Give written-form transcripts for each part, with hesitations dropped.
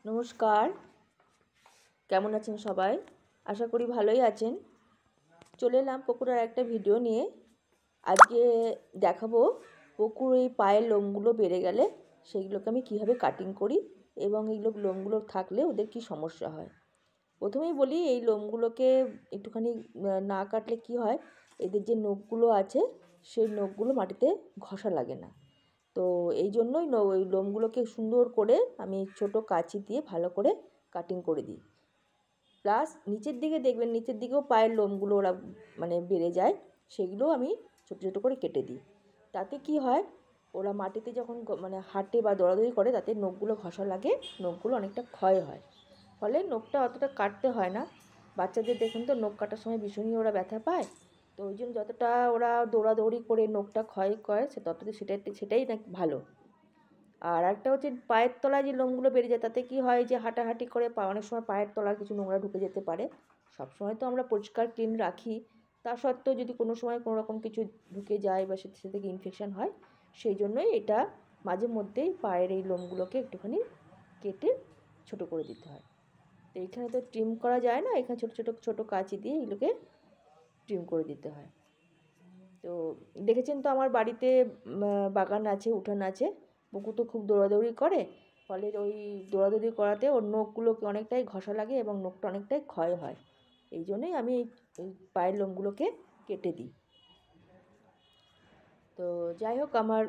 নমস্কার, কেমন আছেন সবাই? আশা করি ভালোই আছেন। চলে এলাম পকুরার একটা ভিডিও নিয়ে। আজকে দেখাবো পকুর এই পায়ের লোমগুলো বেড়ে গেলে সেইগুলোকে আমি কীভাবে কাটিং করি এবং এইগুলো লোমগুলো থাকলে ওদের কী সমস্যা হয়। প্রথমেই বলি, এই লোমগুলোকে একটুখানি না কাটলে কি হয়, এদের যে নখগুলো আছে সেই নখগুলো মাটিতে ঘষা লাগে না। তো এই জন্যই ওই লোমগুলোকে সুন্দর করে আমি ছোট কাঁচি দিয়ে ভালো করে কাটিং করে দিই। প্লাস নিচের দিকে দেখবেন, নিচের দিকেও পায়ের লোমগুলো ওরা বেড়ে যায়, সেগুলোও আমি ছোটো ছোটো করে কেটে দিই। তাতে কি হয়, ওরা মাটিতে যখন হাঁটে বা দৌড়াদৌড়ি করে তাতে নখগুলো ঘষা লাগে, নখগুলো অনেকটা ক্ষয় হয়, ফলে নখটা অতটা কাটতে হয় না। বাচ্চাদের দেখুন তো, নখ কাটার সময় ভীষণই ওরা ব্যথা পায়। তো ওই জন্য যতটা ওরা দৌড়াদৌড়ি করে নখটা ক্ষয় করে ততটা সেটাই নাকি ভালো। আর একটা হচ্ছে, পায়ের তলায় যে লোমগুলো বেড়ে যায় তাতে কি হয়, যে হাঁটাহাঁটি করে অনেক সময় পায়ের তলায় কিছু নোংরা ঢুকে যেতে পারে। সবসময় তো আমরা পরিষ্কার ক্লিন রাখি, তা সত্ত্বেও যদি কোনো সময় কোনো রকম কিছু ঢুকে যায় বা সে থেকে ইনফেকশান হয়, সেই জন্যই এটা মাঝে মধ্যেই পায়ের এই লোমগুলোকে একটুখানি কেটে ছোটো করে দিতে হয়। তো এখানে তো ট্রিম করা যায় না, এখানে ছোটো ছোটো ছোটো কাঁচি দিয়ে এগুলোকে ট্রিম করে দিতে হয়। তো দেখেছেন তো, আমার বাড়িতে বাগান আছে, উঠান আছে। পুকুর তো খুব দৌড়াদৌড়ি করে, ফলে ওই দৌড়াদৌড়ি করাতে ওর নখগুলোকে অনেকটাই ঘষা লাগে এবং নখটা অনেকটাই ক্ষয় হয়। এই জন্যই আমি এই পায়ের লোমগুলোকে কেটে দিই। তো যাই হোক, আমার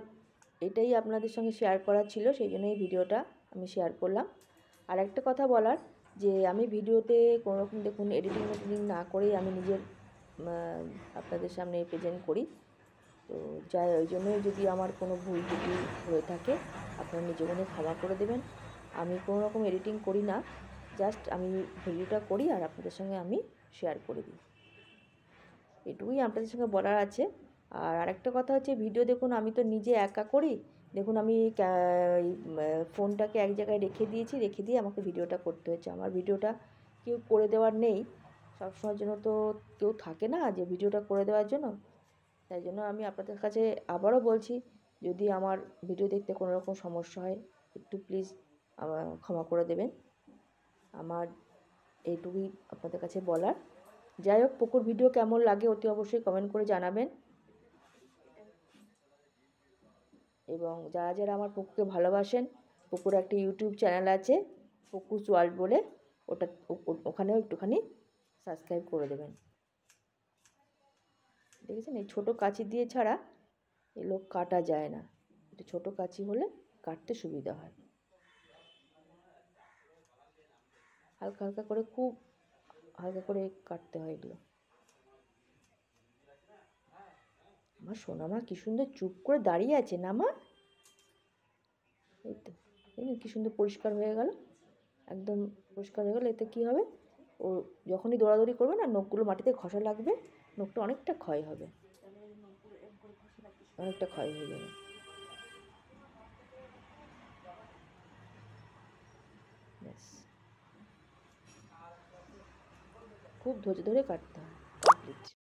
এটাই আপনাদের সঙ্গে শেয়ার করার ছিল, সেই জন্য এই ভিডিওটা আমি শেয়ার করলাম। আর একটা কথা বলার, যে আমি ভিডিওতে কোনোরকম দেখুন এডিটিং না করেই আমি নিজের আপনাদের সামনে প্রেজেন্ট করি। তো যাই, ওই জন্যই যদি আমার কোনো ভুল ত্রুটি হয়ে থাকে আপনারা নিজে মনে ক্ষমা করে দেবেন। আমি কোনো রকম এডিটিং করি না, জাস্ট আমি ভিডিওটা করি আর আপনাদের সঙ্গে আমি শেয়ার করে দিই, এটুকুই আপনাদের সঙ্গে বলার আছে। আর আরেকটা কথা হচ্ছে, ভিডিও দেখুন আমি তো নিজে একা করি। দেখুন আমি ফোনটাকে এক জায়গায় রেখে দিয়েছি, রেখে দিয়ে আমাকে ভিডিওটা করতে হচ্ছে। আমার ভিডিওটা কেউ করে দেওয়ার নেই, সবসময়ের জন্য তো কেউ থাকে না যে ভিডিওটা করে দেওয়ার জন্য। তাই জন্য আমি আপনাদের কাছে আবারও বলছি, যদি আমার ভিডিও দেখতে কোনো রকম সমস্যা হয় একটু প্লিজ ক্ষমা করে দেবেন। আমার এইটুকুই আপনাদের কাছে বলার। যাই হোক, পুকুর ভিডিও কেমন লাগে অতি অবশ্যই কমেন্ট করে জানাবেন। এবং যারা যারা আমার পুকুরকে ভালোবাসেন, পুকুর একটা ইউটিউব চ্যানেল আছে পুকুস ওয়ার্ল্ড বলে, ওখানেও একটুখানি সাবস্ক্রাইব করে দেবেন। দেখেছেন, এই ছোটো কাঁচি দিয়ে ছাড়া এগুলো কাটা যায় না, একটু ছোটো কাঁচি হলে কাটতে সুবিধা হয়। হালকা হালকা করে, খুব হালকা করে কাটতে হয় এগুলো। আমার সোনামা কী সুন্দর চুপ করে দাঁড়িয়ে আছে না মা? এই তো, কী সুন্দর পরিষ্কার হয়ে গেল, একদম পরিষ্কার হয়ে গেল। এতে কী হবে, ও যখনই দৌড়াদৌড়ি করবে না, নখগুলো মাটিতে ঘষা লাগবে, নখটা অনেকটা ক্ষয় হবে, অনেকটা ক্ষয় হয়ে যাবে। ব্যাস, খুব ধৈর্য ধরে কাটতে হবে।